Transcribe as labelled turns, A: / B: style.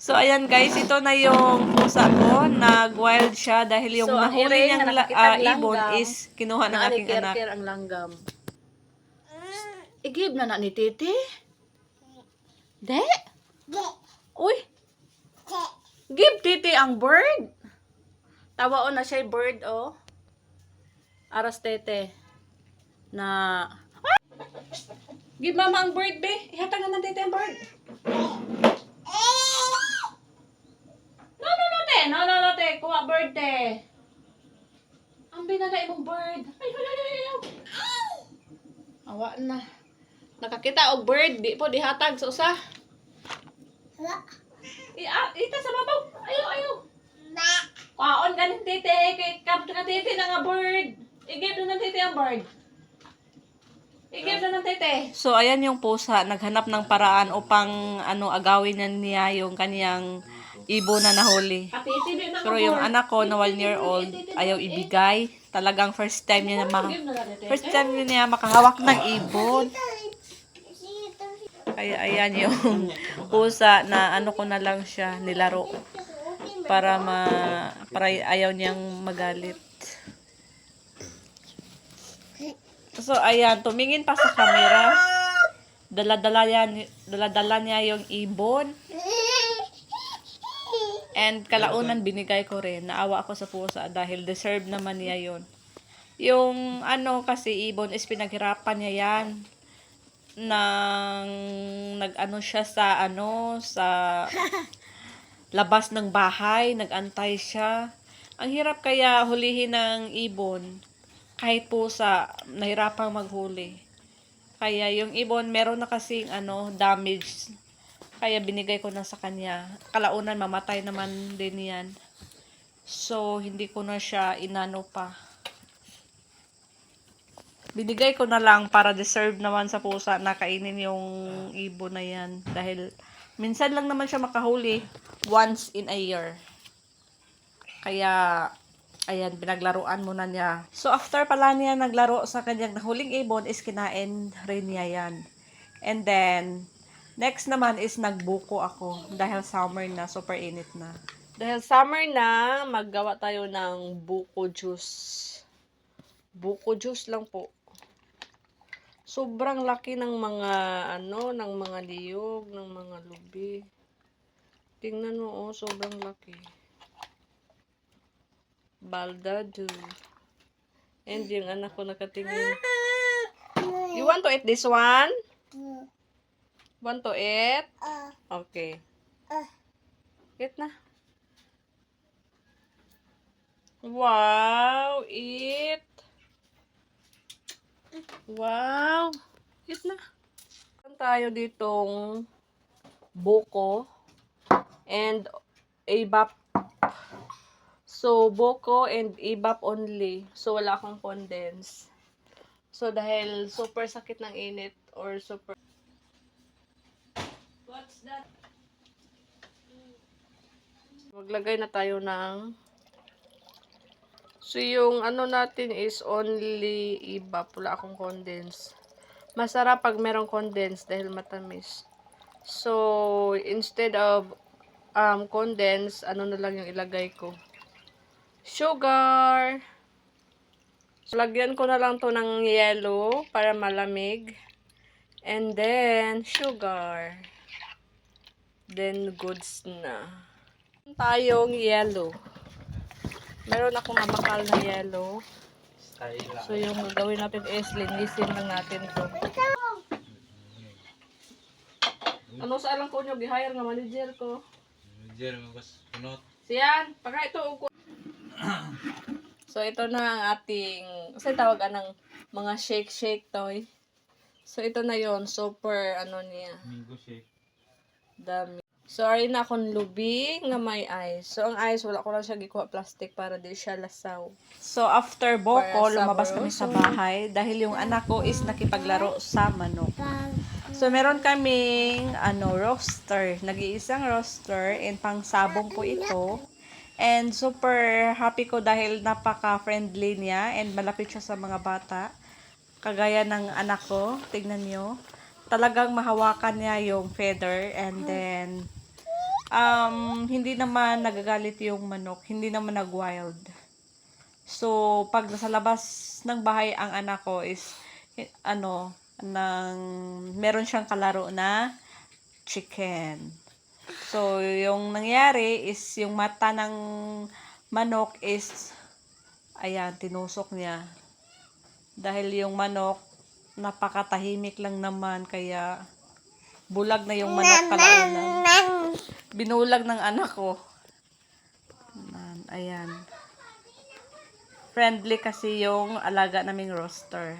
A: So, ayan guys, ito na yung pusa ko. Nag-wild siya dahil yung nahuli niyang ibon is kinuha ng aking anak.
B: Ang langgam. Igib na ni Titi? De? Uy! Give Titi ang bird. Tawaon na siya bird, oh. Aras Tete. Na... Ah! Give mama ang bird, be. Ihatag na ng Tete ang bird. No, te. Kuha bird, te. Ang binala imong bird. Ay. Awa na. Nakakita og bird. Di po dihatag sa usa. Ita sa babaw. Ayaw. Kaon ka ng tete. Kay tete na nga bird. I-give na ng tete ang bird. I-give na ng tete.
A: So, ayan yung pusa. Naghanap ng paraan upang agawin niya yung kaniyang ibon na nahuli. Pero yung anak ko na 1 year old, ayaw ibigay. Talagang first time niya makahawak ng ibon. Kaya ayan yung pusa na ko na lang siya nilaro para ayaw niyang magalit. So ayan, tumingin pa sa camera. Dala-dala niya yung ibon. And kalaunan binigay ko rin. Naawa ako sa pusa dahil deserve naman niya yon. Yung kasi ibon is pinaghirapan niya yan. Nag-ano siya sa labas ng bahay, nag-antay siya. Ang hirap kaya hulihin ng ibon. Kahit pusa, nahirapang maghuli. Kaya yung ibon meron na kasing damage. Kaya binigay ko na sa kanya. Kalaunan mamatay naman din yan. So hindi ko na siya inano pa. Binigay ko na lang para deserve naman sa pusa na kainin yung ibon na yan. Dahil minsan lang naman siya makahuli. Once in a year. Kaya, ayan, pinaglaruan muna niya. So, after pala niya naglaro sa kanyang nahuling ibon, is kinain rin niya yan. And then, next naman is nagbuko ako. Dahil summer na, super init na.
B: Dahil summer na, maggawa tayo ng buko juice. Buko juice lang po. Sobrang laki ng mga ng mga liyog, ng mga lubi. Tingnan mo, sobrang laki. Baldado. And yung anak ko nakatingin. You want to eat this one? Want to eat? Okay. Eat na. Wow, eat. Wow. Eat na. Tayo ditong buko and ibap. So, buko and ibap only. So, wala akong condense. So, dahil super sakit ng init or super... What's that? Maglagay na tayo ng... So, yung natin is only ibap. Wala akong condense. Masarap pag merong condense dahil matamis. So, instead of condense, na lang yung ilagay ko. Sugar. So, lagyan ko na lang to ng yellow para malamig. And then, sugar. Then, goods na. Tayong yellow. Meron akong nabakal na yellow. So, yung gagawin natin is linisin lang natin to. Ano sa alam ko nyo, gihire nga manager ko.
C: Manager, mas punot.
B: Siyan, pagka ito uko. So, ito na ang ating, kasi tawagan ng mga shake-shake toy. So, ito na yon super, niya.
C: Mango shake.
B: Dami. So, ari na akong lubi nga may ice. So, ang ice, wala ko lang siya gikuha plastic para di siya lasaw.
A: So, after boko,
B: Para
A: lumabas kami sa bahay dahil yung anak ko is nakipaglaro sa manok. So, meron kaming roaster. Nag-iisang roaster and pang sabong po ito. And super happy ko dahil napaka-friendly niya and malapit siya sa mga bata. Kagaya ng anak ko, tignan nyo. Talagang mahawakan niya yung feather and then hindi naman nagagalit yung manok, hindi naman nag-wild. So, pag nasa labas ng bahay ang anak ko is, meron siyang kalaro na chicken. So, yung nangyari is, yung mata ng manok is, ayan, tinusok niya. Dahil yung manok, napakatahimik lang naman, kaya bulag na yung manok kalaunan. Binulag ng anak ko. Ayan. Friendly kasi yung alaga naming rooster.